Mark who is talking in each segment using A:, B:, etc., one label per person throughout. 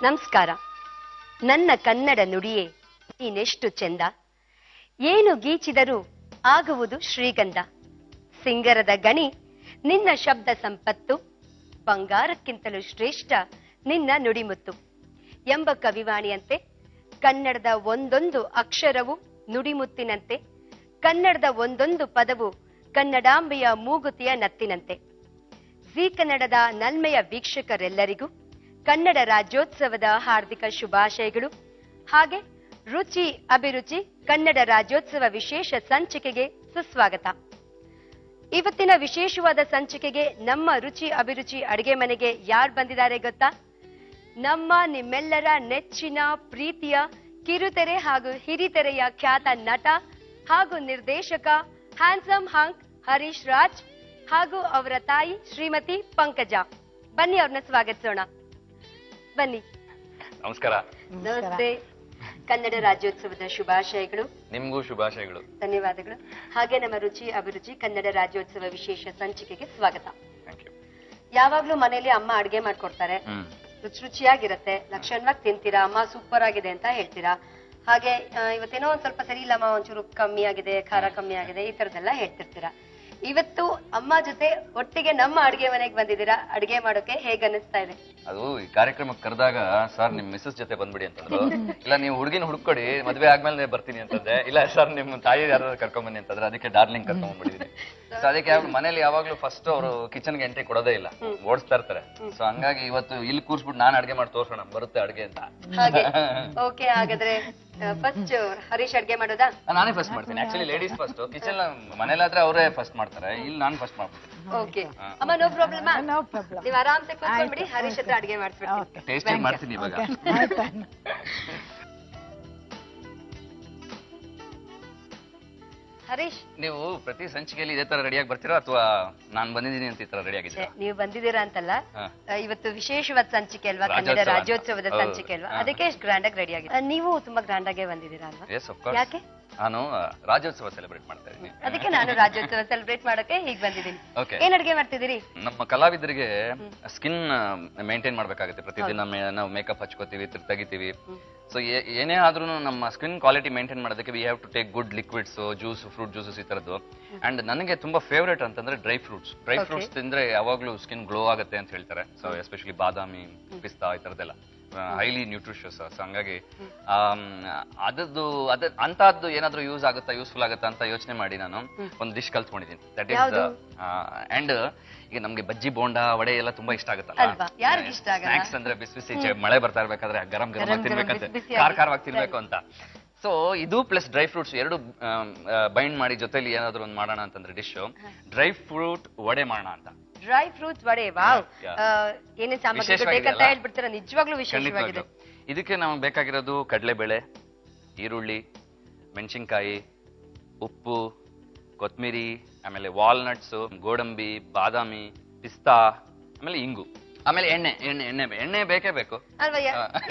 A: ನಮಸ್ಕಾರ. ನನ್ನ ಕನ್ನಡ ನುಡಿಯೇ ನೀನೆಷ್ಟು ಚೆಂದ, ಏನು ಗೀಚಿದರೂ ಆಗುವುದು ಶ್ರೀಗಂಧ. ಸಿಂಗರದ ಗಣಿ ನಿನ್ನ ಶಬ್ದ ಸಂಪತ್ತು, ಬಂಗಾರಕ್ಕಿಂತಲೂ ಶ್ರೇಷ್ಠ ನಿನ್ನ ನುಡಿಮುತ್ತು ಎಂಬ ಕವಿವಾಣಿಯಂತೆ ಕನ್ನಡದ ಒಂದೊಂದು ಅಕ್ಷರವು ನುಡಿಮುತ್ತಿನಂತೆ, ಕನ್ನಡದ ಒಂದೊಂದು ಪದವು ಕನ್ನಡಾಂಬೆಯ ಮೂಗುತಿಯ ನತ್ತಿನಂತೆ. ಜೀ ಕನ್ನಡದ ನಲ್ಮೆಯ ವೀಕ್ಷಕರೆಲ್ಲರಿಗೂ ಕನ್ನಡ ರಾಜ್ಯೋತ್ಸವದ ಹಾರ್ದಿಕ ಶುಭಾಶಯಗಳು. ಹಾಗೆ ರುಚಿ ಅಭಿರುಚಿ ಕನ್ನಡ ರಾಜ್ಯೋತ್ಸವ ವಿಶೇಷ ಸಂಚಿಕೆಗೆ ಸುಸ್ವಾಗತ. ಇವತ್ತಿನ ವಿಶೇಷವಾದ ಸಂಚಿಕೆಗೆ ನಮ್ಮ ರುಚಿ ಅಭಿರುಚಿ ಅಡಿಗೆ ಮನೆಗೆ ಯಾರು ಬಂದಿದ್ದಾರೆ ಗೊತ್ತಾ? ನಮ್ಮ ನಿಮ್ಮೆಲ್ಲರ ನೆಚ್ಚಿನ ಪ್ರೀತಿಯ ಕಿರುತೆರೆ ಹಾಗೂ ಹಿರಿತೆರೆಯ ಖ್ಯಾತ ನಟ ಹಾಗೂ ನಿರ್ದೇಶಕ ಹ್ಯಾಂಡ್ಸಮ್ ಹಂಕ್ ಹರೀಶ್ ರಾಜ್ ಹಾಗೂ ಅವರ ತಾಯಿ ಶ್ರೀಮತಿ ಪಂಕಜ. ಬನ್ನಿ, ಅವ್ರನ್ನ ಸ್ವಾಗತಿಸೋಣ. ಬನ್ನಿ.
B: ನಮಸ್ಕಾರ.
A: ನಮಸ್ತೆ. ಕನ್ನಡ ರಾಜ್ಯೋತ್ಸವದ ಶುಭಾಶಯಗಳು.
B: ನಿಮ್ಗೂ ಶುಭಾಶಯಗಳು.
A: ಧನ್ಯವಾದಗಳು. ಹಾಗೆ ನಮ್ಮ ರುಚಿ ಅಭಿರುಚಿ ಕನ್ನಡ ರಾಜ್ಯೋತ್ಸವ ವಿಶೇಷ ಸಂಚಿಕೆಗೆ ಸ್ವಾಗತ. ಯಾವಾಗ್ಲೂ ಮನೇಲಿ ಅಮ್ಮ ಅಡ್ಗೆ ಮಾಡ್ಕೊಡ್ತಾರೆ, ರುಚಿ ರುಚಿಯಾಗಿರತ್ತೆ, ಲಕ್ಷಣವಾಗಿ ತಿಂತೀರಾ, ಅಮ್ಮ ಸೂಪರ್ ಆಗಿದೆ ಅಂತ ಹೇಳ್ತೀರಾ. ಹಾಗೆ ಇವತ್ತೇನೋ ಒಂದ್ ಸ್ವಲ್ಪ ಸರಿ ಇಲ್ಲಮ್ಮ, ಒಂಚೂರು ಕಮ್ಮಿ ಆಗಿದೆ, ಖಾರ ಕಮ್ಮಿ ಆಗಿದೆ, ಈ ತರದೆಲ್ಲ ಹೇಳ್ತಿರ್ತೀರಾ. ಇವತ್ತು ಅಮ್ಮ ಜೊತೆ ಒಟ್ಟಿಗೆ ನಮ್ಮ ಅಡ್ಗೆ ಮನೆಗೆ ಬಂದಿದ್ದೀರಾ. ಅಡ್ಗೆ ಮಾಡೋಕೆ ಹೇಗ್ ಅನಿಸ್ತಾ ಇದೆ?
B: ಅದು ಈ ಕಾರ್ಯಕ್ರಮಕ್ಕೆ ಕರೆದಾಗ ಸರ್ ನಿಮ್ ಮಿಸಸ್ ಜೊತೆ ಬಂದ್ಬಿಡಿ ಅಂತಂದ್ರು. ಇಲ್ಲ ನೀವು ಹುಡುಗಿನ ಹುಡುಕೊಡಿ, ಮದ್ವೆ ಆದ್ಮೇಲೆ ಬರ್ತೀನಿ ಅಂತಂದೆ. ಇಲ್ಲ ಸರ್ ನಿಮ್ ತಾಯಿ ಯಾರು ಕರ್ಕೊಂಡ್ ಬನ್ನಿ ಅಂತಂದ್ರೆ ಅದಕ್ಕೆ ಡಾರ್ಲಿಂಗ್ ಕರ್ಕೊಂಡ್ ಬಂದ್ಬಿಟ್ಟಿದೀನಿ. ಸೊ ಅದಕ್ಕೆ ಮನೇಲಿ ಯಾವಾಗ್ಲೂ ಫಸ್ಟ್ ಅವರು ಕಿಚನ್ಗೆ ಎಂಟ್ರಿ ಕೊಡೋದೇ ಇಲ್ಲ, ಓಡಿಸ್ತಾ ಇರ್ತಾರೆ. ಸೊ ಹಂಗಾಗಿ ಇವತ್ತು ಇಲ್ಲಿ ಕೂರ್ಸ್ಬಿಟ್ಟು ನಾನ್ ಅಡ್ಗೆ ಮಾಡಿ ತೋರ್ಸೋಣ ಬರುತ್ತೆ ಅಡ್ಗೆ ಅಂತ. ಹಾಗೆ
A: ಓಕೆ, ಹಾಗಾದ್ರೆ ಫಸ್ಟ್ ಹರೀಶ್ ಅಡ್ಗೆ ಮಾಡೋದಾ?
B: ನಾನೇ ಫಸ್ಟ್ ಮಾಡ್ತೀನಿ. ಆಕ್ಚುಲಿ ಲೇಡೀಸ್ ಫಸ್ಟ್ ಕಿಚನ್, ಮನೇಲಾದ್ರೆ ಅವರೇ ಫಸ್ಟ್ ಮಾಡ್ತಾರೆ, ಇಲ್ಲಿ ನಾನು ಫಸ್ಟ್ ಮಾಡ್ಬಿಡ್ತೀನಿ.
A: ಓಕೆ ಅಮ್ಮ, ನೋ ಪ್ರಾಬ್ಲಮ್. ನೀವು ಆರಾಮ್ಸೆ ಕೂತ್ಕೊಂಡ್ಬಿಡಿ, ಹರೀಶ್ ಹತ್ರ ಅಡ್ಗೆ ಮಾಡ್ಸ್ಬಿಡ್ತೀನಿ.
B: ಟೇಸ್ಟ್ ಮಾಡ್ತೀನಿ ಇವಾಗ.
A: ಹರೀಶ್,
B: ನೀವು ಪ್ರತಿ ಸಂಚಿಕೆಯಲ್ಲಿ ಇದೇ ತರ ರೆಡಿಯಾಗಿ ಬರ್ತೀರಾ ಅಥವಾ ನಾನ್ ಬಂದಿದ್ದೀನಿ ಅಂತ ಈ ತರ ರೆಡಿ ಆಗಿದ್ದೀರಾ?
A: ನೀವು ಬಂದಿದ್ದೀರಾ ಅಂತಲ್ಲ, ಇವತ್ತು ವಿಶೇಷವಾದ ಸಂಚಿಕೆ ಅಲ್ವಾ, ಕನ್ನಡ ರಾಜ್ಯೋತ್ಸವದ ಸಂಚಿಕೆ ಅಲ್ವಾ, ಅದಕ್ಕೆ ಎಷ್ಟು ಗ್ರ್ಯಾಂಡ್ ಆಗಿ ರೆಡಿ ಆಗಿದೆ. ನೀವು ತುಂಬಾ ಗ್ರ್ಯಾಂಡ್ ಆಗೇ ಬಂದಿದ್ದೀರಾ ಅಲ್ವಾ? ಯಾಕೆ?
B: ನಾನು ರಾಜ್ಯೋತ್ಸವ ಸೆಲೆಬ್ರೇಟ್ ಮಾಡ್ತಾ ಇದ್ದೀನಿ.
A: ಅದಕ್ಕೆ ನಾನು ರಾಜ್ಯೋತ್ಸವ ಸೆಲೆಬ್ರೇಟ್ ಮಾಡಕ್ಕೆ ಹೀಗೆ ಬಂದಿದ್ದೀನಿ. ಏನ್ ಅಡ್ಗೆ ಮಾಡ್ತಿದ್ದೀರಿ?
B: ನಮ್ಮ ಕಲಾವಿದರಿಗೆ ಸ್ಕಿನ್ ಮೇಂಟೈನ್ ಮಾಡ್ಬೇಕಾಗುತ್ತೆ. ಪ್ರತಿದಿನ ನಾವು ಮೇಕಪ್ ಹಚ್ಕೋತೀವಿ, ತೆಗಿತೀವಿ. ಸೊ ಏನೇ ಆದ್ರೂ ನಮ್ಮ ಸ್ಕಿನ್ ಕ್ವಾಲಿಟಿ ಮೇಂಟೈನ್ ಮಾಡೋದಕ್ಕೆ we have to take good liquids, juice, fruit juices ಈ ತರದ್ದು. ಅಂಡ್ ನನಗೆ ತುಂಬಾ ಫೇವರೇಟ್ ಅಂತಂದ್ರೆ ಡ್ರೈ ಫ್ರೂಟ್ಸ್ ತಿಂದ್ರೆ ಯಾವಾಗ್ಲೂ ಸ್ಕಿನ್ ಗ್ಲೋ ಆಗುತ್ತೆ ಅಂತ ಹೇಳ್ತಾರೆ. ಸೊ ಎಸ್ಪೆಷಲಿ ಬಾದಾಮಿ, ಪಿಸ್ತಾ ಈ ತರದೆಲ್ಲ ಹೈಲಿ ನ್ಯೂಟ್ರಿಷಿಯಸ್. ಸೊ ಹಂಗಾಗಿ ಅಂತದ್ದು ಏನಾದ್ರೂ ಯೂಸ್ಫುಲ್ ಆಗುತ್ತಾ ಅಂತ ಯೋಚನೆ ಮಾಡಿ ನಾನು ಒಂದು ಡಿಶ್ ಕಲ್ತ್ಕೊಂಡಿದ್ದೀನಿ. ದಟ್ ಈಸ್ ಅಂಡ್ ಈಗ ನಮ್ಗೆ ಬಜ್ಜಿ, ಬೋಂಡಾ, ವಡೆ ಎಲ್ಲ ತುಂಬಾ ಇಷ್ಟ ಆಗುತ್ತಲ್ಲ. ಸ್ನಾಕ್ಸ್ ಅಂದ್ರೆ ಬಿಸಿ ಬಿಸಿ ಮಳೆ ಬರ್ತಾ ಇರ್ಬೇಕಾದ್ರೆ ಗರಂ ಗರಂ ತಿನ್ಬೇಕಂತ, ಖಾರವಾಗಿ ತಿನ್ಬೇಕು ಅಂತ. ಸೊ ಇದು ಪ್ಲಸ್ ಡ್ರೈ ಫ್ರೂಟ್ಸ್ ಎರಡು ಬೈಂಡ್ ಮಾಡಿ ಜೊತೆಲಿ ಏನಾದ್ರು ಒಂದು ಮಾಡೋಣ ಅಂತಂದ್ರೆ ಡಿಶ್ ಡ್ರೈ ಫ್ರೂಟ್ ವಡೆ ಮಾಡೋಣ ಅಂತ.
A: Dry fruits vada, wow! ಏನೇನ್ ಸಾಮಗ್ರಿ ಬೇಕಂತ ಹೇಳ್ಬಿಡ್ತೀರಾ? ನಿಜವಾಗ್ಲೂ ವಿಶೇಷವಾಗಿದೆ.
B: ಇದಕ್ಕೆ ನಮಗೆ ಬೇಕಾಗಿರೋದು ಕಡಲೆಬೇಳೆ, ಈರುಳ್ಳಿ, ಮೆಣಸಿನ್ಕಾಯಿ, ಉಪ್ಪು, ಕೊತ್ಮಿರಿ, ಆಮೇಲೆ ವಾಲ್ನಟ್ಸ್, ಗೋಡಂಬಿ, ಬಾದಾಮಿ, ಪಿಸ್ತಾ, ಆಮೇಲೆ ಇಂಗು, ಆಮೇಲೆ ಎಣ್ಣೆ ಬೇಕೇ ಬೇಕು
A: ಅಲ್ವಾ?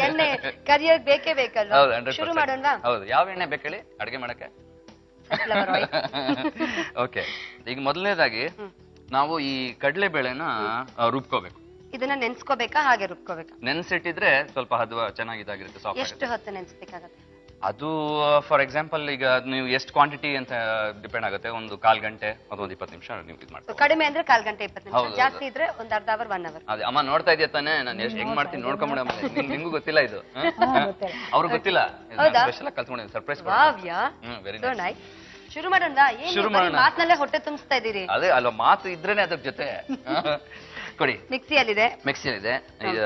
A: ಎಣ್ಣೆ ಕರಿಯೋಕ್ ಬೇಕೇ ಬೇಕಲ್ವಾ? ಶುರು ಮಾಡೋಣ.
B: ಹೌದು, ಯಾವ ಎಣ್ಣೆ ಬೇಕು ಹೇಳಿ ಅಡ್ಗೆ ಮಾಡಕ್ಕೆ? ಓಕೆ, ಈಗ ಮೊದಲನೇದಾಗಿ ನಾವು ಈ ಕಡಲೆಬೇಳೆನ ರುಬ್ಕೋಬೇಕು.
A: ಇದನ್ನ ನೆನ್ಸ್ಕೋಬೇಕಾ ಹಾಗೆ ರುಬ್ಕೋಬೇಕಾ?
B: ನೆನ್ಸಿಟ್ಟಿದ್ರೆ ಸ್ವಲ್ಪ ಹದವ ಚೆನ್ನಾಗಿದ್ದಾಗಿರುತ್ತೆ, ಸಾಫ್ಟ್.
A: ಎಷ್ಟು ಹೊತ್ತು ನೆನ್ಸ್ಬೇಕಾಗತ್ತೆ?
B: ಅದು ಫಾರ್ ಎಕ್ಸಾಂಪಲ್ ಈಗ ನೀವು ಎಷ್ಟು ಕ್ವಾಂಟಿಟಿ ಅಂತ ಡಿಪೆಂಡ್ ಆಗುತ್ತೆ. ಒಂದು 1/4 ಗಂಟೆ ಅಥವಾ ಒಂದು 20 ನಿಮಿಷ ನೀವು ಇದು ಮಾಡ್ತೀವಿ.
A: ಕಡಿಮೆ ಅಂದ್ರೆ 1/4 ಗಂಟೆ 20 ನಿಮಿಷ, ಜಾಸ್ತಿ ಇದ್ರೆ ಒಂದು ಅರ್ಧ ಅವರ್ 1 ಅವರ್.
B: ಅದೇ ಅಮ್ಮ ನೋಡ್ತಾ ಇದೆಯಾ ತಾನೆ, ನಾನು ಹೆಂಗ್ ಮಾಡ್ತೀನಿ ನೋಡ್ಕೊಂಬಿಡ. ನಿಮ್ಗೂ ಗೊತ್ತಿಲ್ಲ ಇದು? ಅವ್ರಿಗೆ ಗೊತ್ತಿಲ್ಲ, ಸ್ಪೆಷಲ್ ಕಲ್ತ್ಕೊಂಡಿದ್ದೀನಿ, ಸರ್ಪ್ರೈಸ್. Very nice.
A: ಶುರು ಮಾಡೋಣ. ಶುರು ಮಾಡೋಣ. ಮಾತ್ನಲ್ಲೇ ಹೊಟ್ಟೆ ತುಂಬಿಸ್ತಾ ಇದೀರಿ.
B: ಅದೇ ಅಲ್ವಾ, ಮಾತು ಇದ್ರೇನೆ ಅದ್ರ ಜೊತೆ. ಕೊಡಿ.
A: ಮಿಕ್ಸಿಯಲ್ಲಿದೆ
B: ಈಗ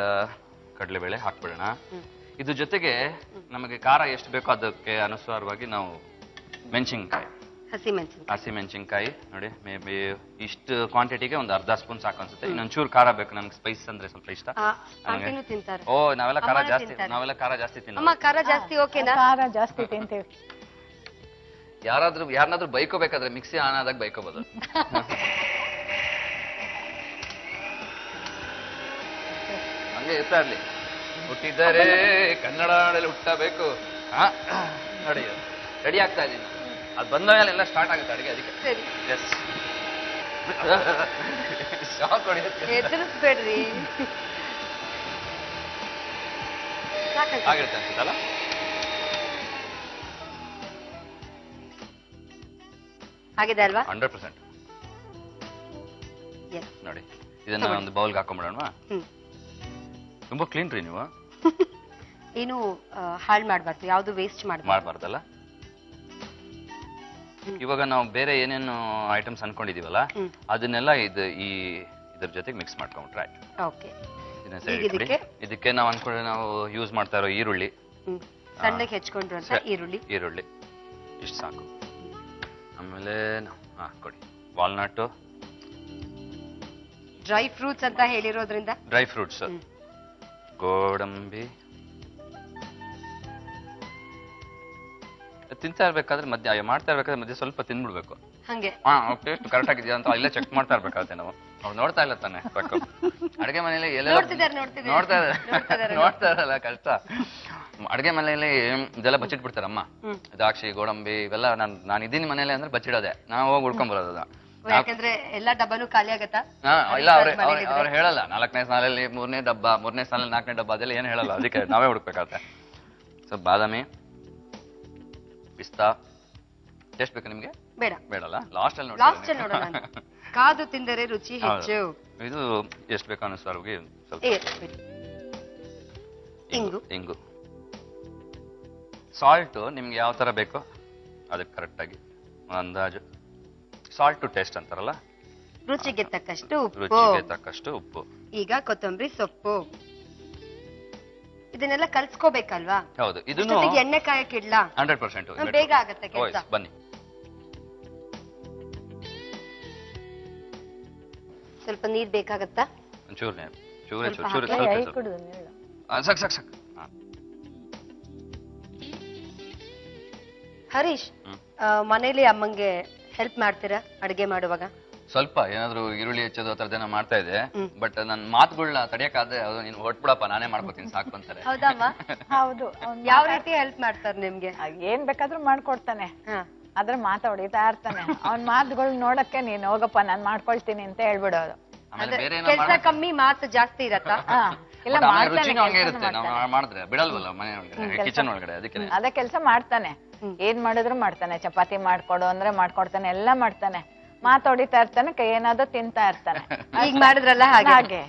B: ಕಡಲೆಬೇಳೆ ಹಾಕ್ಬಿಡೋಣ. ಇದ್ರ ಜೊತೆಗೆ ನಮಗೆ ಖಾರ ಎಷ್ಟು ಬೇಕೋ ಅದಕ್ಕೆ ಅನುಸಾರವಾಗಿ ನಾವು ಮೆಣಸಿನ್ಕಾಯಿ, ಹಸಿ ಮೆಣಸಿನ್ಕಾಯಿ ನೋಡಿ, ಮೇ ಬಿ ಇಷ್ಟು ಕ್ವಾಂಟಿಟಿಗೆ ಒಂದು ಅರ್ಧ ಸ್ಪೂನ್ ಸಾಕು ಅನ್ಸುತ್ತೆ. ಇನ್ನೊಂಚೂರು ಖಾರ ಬೇಕು, ನಮ್ಗೆ ಸ್ಪೈಸ್ ಅಂದ್ರೆ ಸ್ವಲ್ಪ ಇಷ್ಟ. ಓ, ನಾವೆಲ್ಲ ಖಾರ ಜಾಸ್ತಿ ತಿನ್ನೋದು.
A: ಖಾರ ಜಾಸ್ತಿ ಓಕೆನಾ?
C: ಖಾರ ಜಾಸ್ತಿ ತಿಂತೇವೆ.
B: ಯಾರನ್ನಾದ್ರೂ ಬೈಕೋಬೇಕಾದ್ರೆ ಮಿಕ್ಸಿ ಆನ್ ಆದಾಗ ಬೈಕೋಬಹುದು. ಹಂಗೆ ಇರ್ತಾ ಇರ್ಲಿ. ಹುಟ್ಟಿದರೆ ಕನ್ನಡ ನಾಡಲ್ಲಿ ಹುಟ್ಟಬೇಕು. ನೋಡಿ, ರೆಡಿ ಆಗ್ತಾ ಇದ್ದೀನಿ. ಅದು ಬಂದ ಮೇಲೆ ಎಲ್ಲ ಸ್ಟಾರ್ಟ್ ಆಗುತ್ತೆ ಅಡಿಗೆ. ಅದಕ್ಕೆ
A: ಶಾಕ್ ಹೊಡೆಯುತ್ತೆ. ಹೆದರಿಸ್ಬೇಡ್ರಿ.
B: ಆಗಿರುತ್ತೆ ಅನ್ಸುತ್ತಲ್ಲ.
A: ಆಗಿದೆ ಅಲ್ವಾ?
B: 100%. ನೋಡಿ ಇದನ್ನ ಒಂದು ಬೌಲ್ಗೆ ಹಾಕೊಂಡ್ಬಿಡೋಣ. ತುಂಬಾ ಕ್ಲೀನ್ ರೀ ನೀವು.
A: ಏನು ಹಾಳು ಮಾಡಬಾರ್ದು, ಯಾವ್ದು ವೇಸ್ಟ್
B: ಮಾಡಬಾರ್ದಲ್ಲ. ಇವಾಗ ನಾವು ಬೇರೆ ಏನೇನು ಐಟಮ್ಸ್ ಅನ್ಕೊಂಡಿದೀವಲ್ಲ ಅದನ್ನೆಲ್ಲ ಇದ್ರ ಜೊತೆಗೆ ಮಿಕ್ಸ್ ಮಾಡ್ಕೊಂಡ್ಬಿಟ್ರೆ ಆಯ್ತು.
A: ಓಕೆ.
B: ಇದಕ್ಕೆ ನಾವು ಅನ್ಕೊಂಡ್ರೆ ನಾವು ಯೂಸ್ ಮಾಡ್ತಾ ಇರೋ ಈರುಳ್ಳಿ,
A: ಸಣ್ಣಗೆ ಹೆಚ್ಕೊಂಡ್ರು ಅಂತ ಈರುಳ್ಳಿ
B: ಇಷ್ಟು ಸಾಕು. ಆಮೇಲೆ ಕೊಡಿ ವಾಲ್ನಟ್,
A: ಡ್ರೈ ಫ್ರೂಟ್ಸ್ ಅಂತ ಹೇಳಿರೋದ್ರಿಂದ
B: ಡ್ರೈ ಫ್ರೂಟ್ಸ್, ಗೋಡಂಬಿ ತಿಂತಾ ಇರ್ಬೇಕಾದ್ರೆ ಮಾಡ್ತಾ ಇರ್ಬೇಕಾದ್ರೆ ಮಧ್ಯೆ ಸ್ವಲ್ಪ ತಿಂದ್ಬಿಡ್ಬೇಕು.
A: ಹಂಗೆ
B: ಟೇಸ್ಟ್ ಕರೆಕ್ಟ್ ಆಗಿದೆಯಾ ಅಂತ ಇಲ್ಲೇ ಚೆಕ್ ಮಾಡ್ತಾ ಇರ್ಬೇಕಾಗುತ್ತೆ ನಾವು. ಅವ್ರು ನೋಡ್ತಾ ಇಲ್ಲ ತಾನೆ ಅಡುಗೆ ಮನೆಯಲ್ಲಿ ಎಲ್ಲ ನೋಡ್ತಾ ಇರಲ್ಲ, ಕಷ್ಟ. ಅಡುಗೆ ಮನೆಯಲ್ಲಿ ಇದೆಲ್ಲ ಬಚ್ಚಿಟ್ಬಿಡ್ತಾರಮ್ಮ, ದ್ರಾಕ್ಷಿ ಗೋಡಂಬಿ ಇವೆಲ್ಲ. ನಾನು ಇದೀನಿ ಮನೇಲಿ ಅಂದ್ರೆ ಬಚ್ಚಿಡೋದೆ, ನಾವು ಹೋಗಿ ಉಳ್ಕೊಂಡ್ ಬರೋದ.
A: ಯಾಕಂದ್ರೆ ಎಲ್ಲಾ ಡಬ್ಬನು ಖಾಲಿ ಆಗತ್ತಾ?
B: ಇಲ್ಲ, ಅವ್ರು ಹೇಳಲ್ಲ 4ನೇ ಸಾಲಲ್ಲಿ 3ನೇ ಡಬ್ಬ, 3ನೇ ಸಾಲಲ್ಲಿ 4ನೇ ಡಬ್ಬ, ಅದೆಲ್ಲ ಏನ್ ಹೇಳಲ್ಲ. ಅದಕ್ಕೆ ನಾವೇ ಹುಡುಕ್ಬೇಕಾಗತ್ತೆ. ಸೊ ಬಾದಾಮಿ, ಪಿಸ್ತಾ ಟೇಸ್ಟ್ ಬೇಕಾ ನಿಮ್ಗೆ? ಬೇಡಲ್ಲ, ಲಾಸ್ಟ್ ಅಲ್ಲಿ
A: ನೋಡೋಣ. ಕಾದು ತಿಂದರೆ ರುಚಿ ಹೆಚ್ಚು.
B: ಇದು ಎಷ್ಟು ಬೇಕಾ ಅನುಸಾರ ಸ್ವಲ್ಪ ಇಂಗು, ಸಾಲ್ಟ್ ನಿಮ್ಗೆ ಯಾವ ತರ ಬೇಕೋ ಅದಕ್ಕೆ ಕರೆಕ್ಟ್ ಆಗಿ ಅಂದಾಜು. ಸಾಲ್ಟ್ ಟು ಟೇಸ್ಟ್ ಅಂತಾರಲ್ಲ,
A: ರುಚಿಗೆ ತಕ್ಕಷ್ಟು ಉಪ್ಪು. ಈಗ ಕೊತ್ತಂಬರಿ ಸೊಪ್ಪು, ಇದನ್ನೆಲ್ಲ ಕಲ್ಸ್ಕೋಬೇಕಲ್ವಾ?
B: ಹೌದು. ಇದನ್ನು
A: ಎಣ್ಣೆ ಕಾಯಕ್ಕೆ ಇಡ್ಲಾ?
B: 100%
A: ಬೇಗ ಆಗತ್ತೆ ಕೆಲಸ.
B: ಬನ್ನಿ.
A: ಸ್ವಲ್ಪ ನೀರ್ ಬೇಕಾಗತ್ತಾ?
B: ಚೂರು ಸಾಕು.
A: ಹರೀಶ್, ಮನೇಲಿ ಅಮ್ಮಂಗೆ ಹೆಲ್ಪ್ ಮಾಡ್ತೀರಾ ಅಡಿಗೆ ಮಾಡುವಾಗ?
B: ಸ್ವಲ್ಪ ಏನಾದ್ರು ಈರುಳ್ಳಿ ಹೆಚ್ಚೋದು ಆ ಥರದ್ದೇನೋ ಮಾಡ್ತಾ ಇದೆ. ಬಟ್ ನನ್ನ ಮಾತುಗಳನ್ನ ತಡೆಯಕ್ಕಾದ್ರೆ ಅದು ನೀನು ಹೊಟ್ಬಿಡಪ್ಪ, ನಾನೇ ಮಾಡ್ಕೋತೀನಿ ಸಾಕು ಅಂತಾರೆ.
A: ಹೌದಮ್ಮ? ಹೌದು. ಯಾವ ರೀತಿ ಹೆಲ್ಪ್ ಮಾಡ್ತಾರೆ ನಿಮ್ಗೆ?
C: ಏನ್ ಬೇಕಾದ್ರೂ ಮಾಡ್ಕೊಡ್ತಾನೆ, ಆದ್ರೆ ಮಾತಾಡಿತಾ ಇರ್ತಾನೆ. ಅವ್ನ್ ಮಾತುಗಳು ನೋಡಕ್ಕೆ ನೀನ್ ಹೋಗಪ್ಪ ನಾನ್ ಮಾಡ್ಕೊಳ್ತೀನಿ ಅಂತ ಹೇಳ್ಬಿಡೋದು.
A: ಕೆಲ್ಸ ಕಮ್ಮಿ, ಮಾತು ಜಾಸ್ತಿ ಇರತ್ತಾ?
C: ಇಲ್ಲ,
B: ಮಾಡಿದ್ರೆ ಬಿಡಲ್ವಲ್ಲ ಮನೆ ಒಳಗಡೆ, ಕಿಚನ್ ಒಳಗಡೆ. ಅದಕ್ಕೆ
C: ಅದೇ ಕೆಲ್ಸ ಮಾಡ್ತಾನೆ, ಏನ್ ಮಾಡಿದ್ರು ಮಾಡ್ತಾನೆ. ಚಪಾತಿ ಮಾಡ್ಕೊಡು ಅಂದ್ರೆ ಮಾಡ್ಕೊಡ್ತಾನೆ, ಎಲ್ಲ ಮಾಡ್ತಾನೆ. ಮಾತಾಡಿತಾ ಇರ್ತಾನೆ, ಕೈ ಏನಾದ್ರು ತಿಂತಾ ಇರ್ತಾನೆ.
A: ಈಗ ಮಾಡಿದ್ರಲ್ಲ ಹಾಗೆ.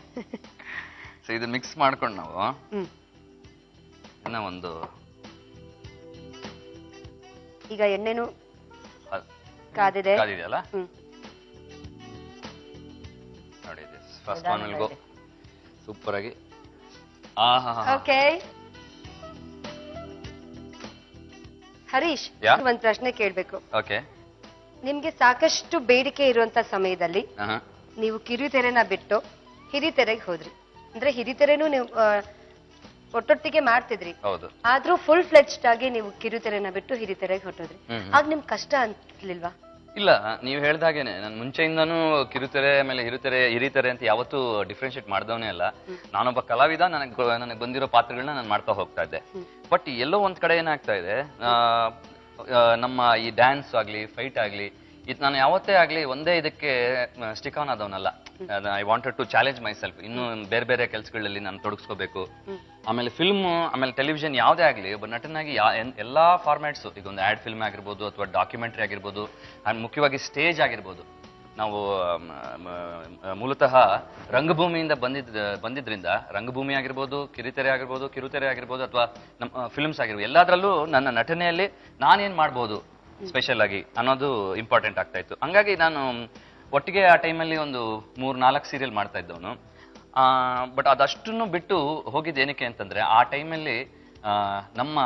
B: ಇದು ಮಿಕ್ಸ್ ಮಾಡ್ಕೊಂಡು ನಾವು ಇನ್ನ ಒಂದು
A: ಈಗ ಎಣ್ಣೆನು ಕಾದಿದೆಯಲ್ಲ
B: ನೋಡಿ. First one will go. Super ಆಗಿ.
A: ಓಕೆ ಹರೀಶ್, ಒಂದ್ ಪ್ರಶ್ನೆ ಕೇಳ್ಬೇಕು.
B: ಓಕೆ.
A: ನಿಮ್ಗೆ ಸಾಕಷ್ಟು ಬೇಡಿಕೆ ಇರುವಂತ ಸಮಯದಲ್ಲಿ ನೀವು ಕಿರುತೆರೆನ ಬಿಟ್ಟು ಹಿರಿತೆರೆಗೆ ಹೋದ್ರಿ. ಅಂದ್ರೆ ಹಿರಿತೆರೆನೂ ನೀವು ಒಟ್ಟೊಟ್ಟಿಗೆ ಮಾಡ್ತಿದ್ರಿ, ಆದ್ರೂ ಫುಲ್ ಫ್ಲೆಡ್ಜ್ಡ್ ಆಗಿ ನೀವು ಕಿರುತೆರೆನ ಬಿಟ್ಟು ಹಿರಿತೆರೆಗೆ ಹೊಟ್ಟೋದ್ರಿ. ಆಗ ನಿಮ್ಗೆ ಕಷ್ಟ ಅನ್ಲಿಲ್ವಾ?
B: ಇಲ್ಲ, ನೀವು ಹೇಳ್ದಾಗೇನೆ ನಾನು ಮುಂಚೆಯಿಂದಾನು ಕಿರುತೆರೆ ಆಮೇಲೆ ಹಿರಿತೆರೆ ಅಂತ ಯಾವತ್ತೂ ಡಿಫ್ರೆನ್ಶಿಯೇಟ್ ಮಾಡ್ದವನೇ ಅಲ್ಲ. ನಾನೊಬ್ಬ ಕಲಾವಿದ, ನನಗೆ ಬಂದಿರೋ ಪಾತ್ರಗಳನ್ನ ನಾನು ಮಾಡ್ತಾ ಹೋಗ್ತಾ ಇದ್ದೆ. ಬಟ್ ಎಲ್ಲೋ ಒಂದ್ ಕಡೆ ಏನಾಗ್ತಾ ಇದೆ, ನಮ್ಮ ಈ ಡ್ಯಾನ್ಸ್ ಆಗ್ಲಿ ಫೈಟ್ ಆಗ್ಲಿ ಇದು ನಾನು ಯಾವತ್ತೇ ಆಗ್ಲಿ ಒಂದೇ ಇದಕ್ಕೆ ಸ್ಟಿಕ್ ಆನ್ ಆದವನಲ್ಲ. I wanted to challenge myself. ಇನ್ನು ಬೇರೆ ಬೇರೆ ಕೆಲಸಗಳಲ್ಲಿ ನಾನು ತೊಡಗಿಸ್ಕೋಬೇಕು. ಆಮೇಲೆ ಫಿಲ್ಮ್ ಆಮೇಲೆ ಟೆಲಿವಿಷನ್ ಯಾವುದೇ ಆಗಲಿ ಒಬ್ಬ ನಟನಾಗಿ ಎಲ್ಲಾ ಫಾರ್ಮ್ಯಾಟ್ಸು, ಈಗ ಒಂದು ಆಡ್ ಫಿಲ್ಮ್ ಆಗಿರ್ಬೋದು ಅಥವಾ ಡಾಕ್ಯುಮೆಂಟ್ರಿ ಆಗಿರ್ಬೋದು, ಮುಖ್ಯವಾಗಿ ಸ್ಟೇಜ್ ಆಗಿರ್ಬೋದು. ನಾವು ಮೂಲತಃ ರಂಗಭೂಮಿಯಿಂದ ಬಂದಿದ್ರಿಂದ ರಂಗಭೂಮಿ ಆಗಿರ್ಬೋದು, ಕಿರುತೆರೆ ಆಗಿರ್ಬೋದು ಅಥವಾ ನಮ್ಮ ಫಿಲ್ಮ್ಸ್ ಆಗಿರ್ಬೋದು, ಎಲ್ಲದರಲ್ಲೂ ನನ್ನ ನಟನೆಯಲ್ಲಿ ನಾನೇನ್ ಮಾಡ್ಬೋದು ಸ್ಪೆಷಲ್ ಆಗಿ ಅನ್ನೋದು ಇಂಪಾರ್ಟೆಂಟ್ ಆಗ್ತಾ ಇತ್ತು. ಹಂಗಾಗಿ ನಾನು ಒಟ್ಟಿಗೆ ಆ ಟೈಮಲ್ಲಿ ಒಂದು 3-4 ಸೀರಿಯಲ್ ಮಾಡ್ತಾ ಇದ್ದವನು. ಬಟ್ ಅದಷ್ಟನ್ನು ಬಿಟ್ಟು ಹೋಗಿದ್ದು ಏನಕ್ಕೆ ಅಂತಂದ್ರೆ, ಆ ಟೈಮಲ್ಲಿ ನಮ್ಮ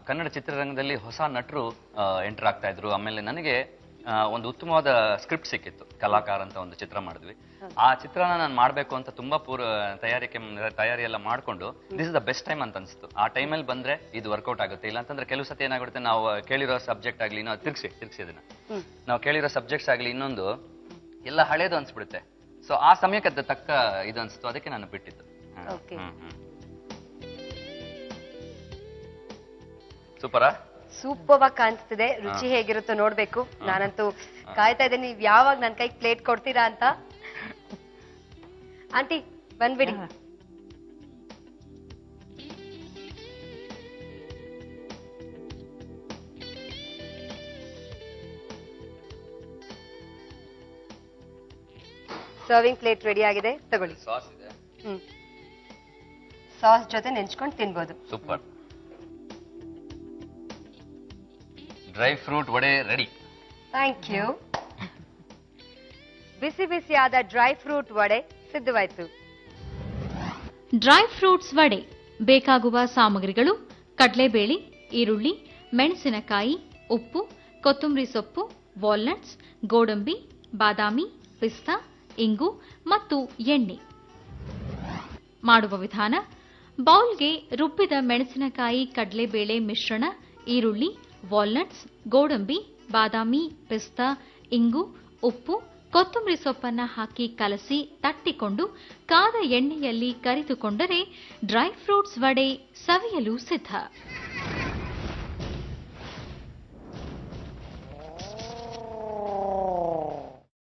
B: ಕನ್ನಡ ಚಿತ್ರರಂಗದಲ್ಲಿ ಹೊಸ ನಟರು ಎಂಟರ್ ಆಗ್ತಾ ಇದ್ರು. ಆಮೇಲೆ ನನಗೆ ಒಂದು ಉತ್ತಮವಾದ ಸ್ಕ್ರಿಪ್ಟ್ ಸಿಕ್ಕಿತ್ತು. ಕಲಾಕಾರ ಅಂತ ಒಂದು ಚಿತ್ರ ಮಾಡಿದ್ವಿ. ಆ ಚಿತ್ರನ ನಾನು ಮಾಡ್ಬೇಕು ಅಂತ ತುಂಬಾ ತಯಾರಿ ಎಲ್ಲ ಮಾಡ್ಕೊಂಡು this is the best time ಅಂತ ಅನ್ಸ್ತು. ಆ ಟೈಮಲ್ಲಿ ಬಂದ್ರೆ ಇದು ವರ್ಕೌಟ್ ಆಗುತ್ತೆ. ಇಲ್ಲ ಅಂತಂದ್ರೆ ಕೆಲವು ಸತಿ ಏನಾಗುತ್ತೆ, ನಾವು ಕೇಳಿರೋ ಸಬ್ಜೆಕ್ಟ್ ಆಗ್ಲಿ, ನಾವು ತಿರ್ಸಿ ಅದನ್ನ ನಾವು ಕೇಳಿರೋ ಸಬ್ಜೆಕ್ಟ್ಸ್ ಆಗ್ಲಿ ಇನ್ನೊಂದು ಎಲ್ಲ ಹಳೇದು ಅನ್ಸ್ಬಿಡುತ್ತೆ. ಸೊ ಆ ಸಮಯಕ್ಕೆ ಅದ ತಕ್ಕ ಇದು ಅನ್ಸ್ತು, ಅದಕ್ಕೆ ನಾನು ಬಿಟ್ಟಿದ್ದು. ಸೂಪರಾ?
A: ಸೂಪರ್ ಆಗಿ ಕಾಣಿಸ್ತಿದೆ. ರುಚಿ ಹೇಗಿರುತ್ತೋ ನೋಡ್ಬೇಕು. ನಾನಂತೂ ಕಾಯ್ತಾ ಇದ್ದೇನೆ, ನೀವ್ ಯಾವಾಗ ನನ್ ಕೈಗೆ ಪ್ಲೇಟ್ ಕೊಡ್ತೀರಾ ಅಂತ. ಆಂಟಿ ಬಂದ್ಬಿಡಿ. ಸರ್ವಿಂಗ್ ಪ್ಲೇಟ್ ರೆಡಿ ಆಗಿದೆ, ತಗೊಳ್ಳಿ.
B: ಸಾಸ್ ಇದೆ.
A: ಸಾಸ್ ಜೊತೆ ನೆಂಚ್ಕೊಂಡು ತಿನ್ಬೋದು.
B: Super. Dry fruit vada ready.
A: Thank you. ಬಿಸಿ ಬಿಸಿಯಾದ ಡ್ರೈ ಫ್ರೂಟ್ ವಡೆ ಸಿದ್ಧವಾಯಿತು.
D: ಡ್ರೈ ಫ್ರೂಟ್ಸ್ ವಡೆ ಬೇಕಾಗುವ ಸಾಮಗ್ರಿಗಳು: ಕಡಲೆಬೇಳೆ, ಈರುಳ್ಳಿ, ಮೆಣಸಿನಕಾಯಿ, ಉಪ್ಪು, ಕೊತ್ತಂಬರಿ ಸೊಪ್ಪು, ವಾಲ್ನಟ್ಸ್, ಗೋಡಂಬಿ, ಬಾದಾಮಿ, ಪಿಸ್ತಾ, ಇಂಗು ಮತ್ತು ಎಣ್ಣೆ. ಮಾಡುವ ವಿಧಾನ: ಬೌಲ್ಗೆ ರುಬ್ಬಿದ ಮೆಣಸಿನಕಾಯಿ, ಕಡಲೆಬೇಳೆ ಮಿಶ್ರಣ, ಈರುಳ್ಳಿ, ವಾಲ್ನಟ್ಸ್, ಗೋಡಂಬಿ, ಬಾದಾಮಿ, ಪಿಸ್ತಾ, ಇಂಗು, ಉಪ್ಪು, ಕೊತ್ತಂಬರಿ ಸೊಪ್ಪನ್ನು ಹಾಕಿ ಕಲಸಿ ತಟ್ಟಿಕೊಂಡು ಕಾದ ಎಣ್ಣೆಯಲ್ಲಿ ಕರಿದುಕೊಂಡರೆ ಡ್ರೈ ಫ್ರೂಟ್ಸ್ ವಡೆ ಸವಿಯಲು ಸಿದ್ಧ.